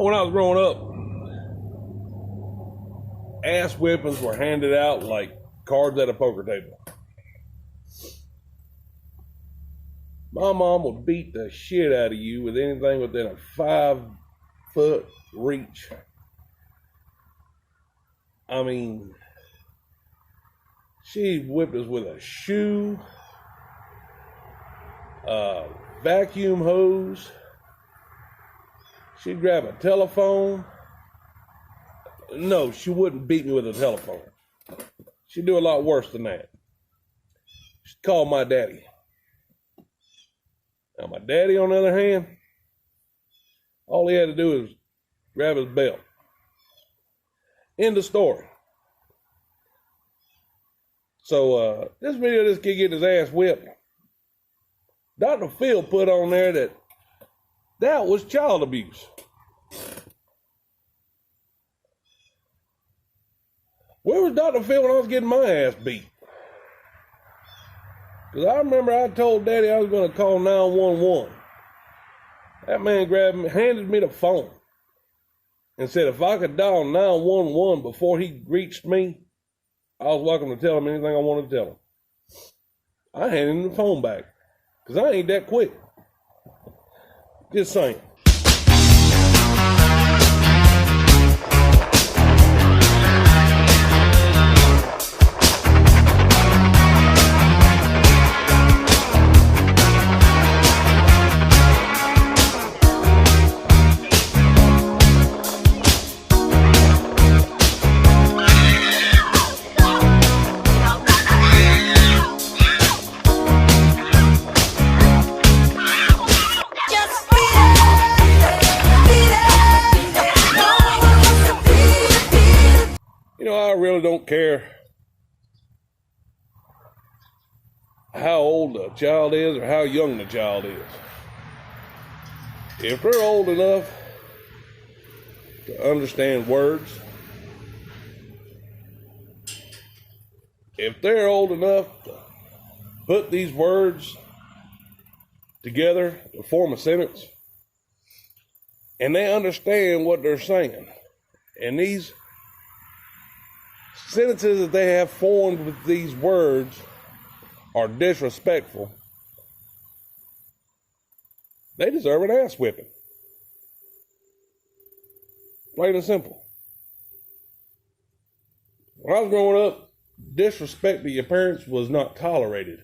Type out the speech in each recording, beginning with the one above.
when I was growing up, ass whippings were handed out like cards at a poker table. My mom would beat the shit out of you with anything within a 5-foot reach. I mean, she whipped us with a shoe, a vacuum hose. She'd grab a telephone. No, she wouldn't beat me with a telephone. She'd do a lot worse than that. She'd call my daddy. Now, my daddy, on the other hand, all he had to do was grab his belt. End of story. So, this video, this kid getting his ass whipped. Dr. Phil put on there that was child abuse. Where was Dr. Phil when I was getting my ass beat? Because I remember I told Daddy I was going to call 911. That man grabbed me, handed me the phone, and said if I could dial 911 before he reached me, I was welcome to tell him anything I wanted to tell him. I handed him the phone back, because I ain't that quick. Just saying. I really don't care how old the child is or how young the child is. If they're old enough to understand words, if they're old enough to put these words together to form a sentence, and they understand what they're saying, and these sentences that they have formed with these words are disrespectful, they deserve an ass whipping. Plain and simple. When I was growing up, disrespect to your parents was not tolerated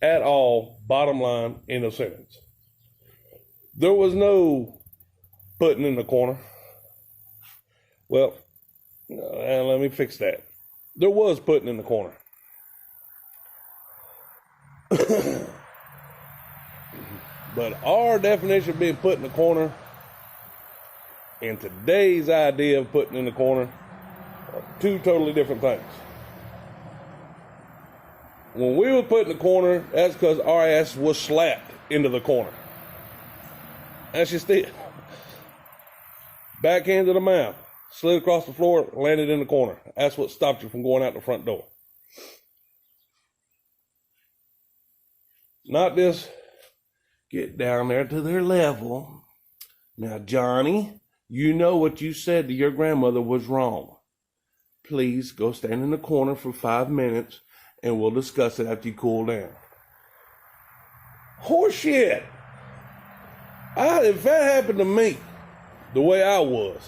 at all, bottom line, end of sentence. There was no putting in the corner. Well, let me fix that. There was putting in the corner. But our definition of being put in the corner and today's idea of putting in the corner are two totally different things. When we were put in the corner, that's because our ass was slapped into the corner. That's just it. Backhand to the mouth. Slid across the floor, landed in the corner. That's what stopped you from going out the front door. Not this, get down there to their level. Now, Johnny, you know what you said to your grandmother was wrong. Please go stand in the corner for 5 minutes and we'll discuss it after you cool down. Horseshit. If that happened to me, the way I was,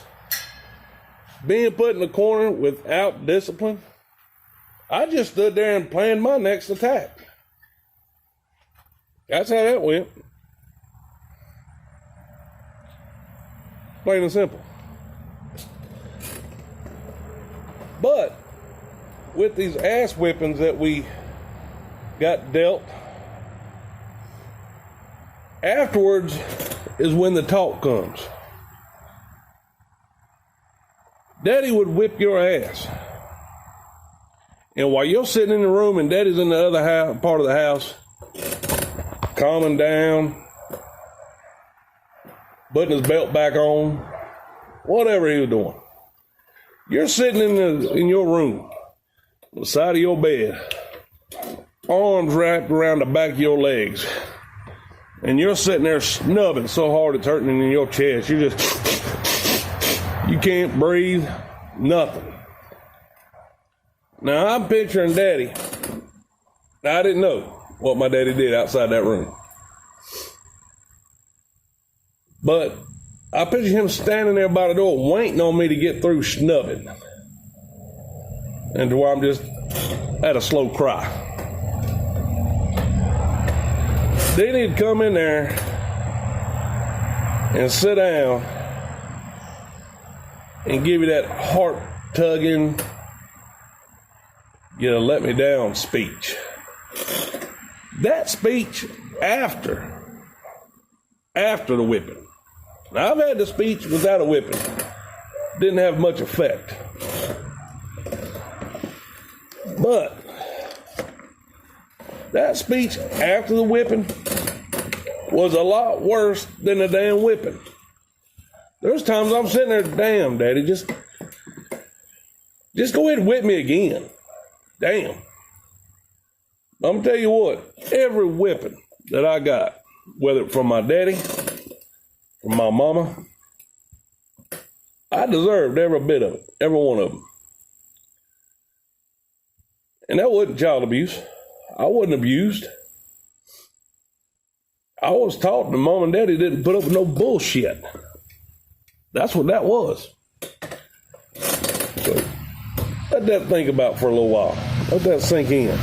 being put in the corner without discipline, I just stood there and planned my next attack. That's how that went. Plain and simple. But with these ass whippings that we got dealt, afterwards is when the talk comes. Daddy would whip your ass. And while you're sitting in the room and Daddy's in the other part of the house, calming down, putting his belt back on, whatever he was doing, you're sitting in your room, on the side of your bed, arms wrapped around the back of your legs, and you're sitting there snubbing so hard it's hurting in your chest. You're just can't breathe, nothing. Now, I'm picturing Daddy. Now, I didn't know what my daddy did outside that room. But I picture him standing there by the door waiting on me to get through snubbing. And to where I'm just at a slow cry. Then he'd come in there and sit down and give you that heart-tugging, you know, let me down speech. That speech after the whipping. Now, I've had the speech without a whipping. Didn't have much effect. But that speech after the whipping was a lot worse than the damn whipping. There's times I'm sitting there, damn, Daddy, just go ahead and whip me again. Damn. I'm gonna tell you what, every whipping that I got, whether from my daddy, from my mama, I deserved every bit of it, every one of them. And that wasn't child abuse. I wasn't abused. I was taught that Mom and Daddy didn't put up with no bullshit. That's what that was. So let that think about for a little while. Let that sink in.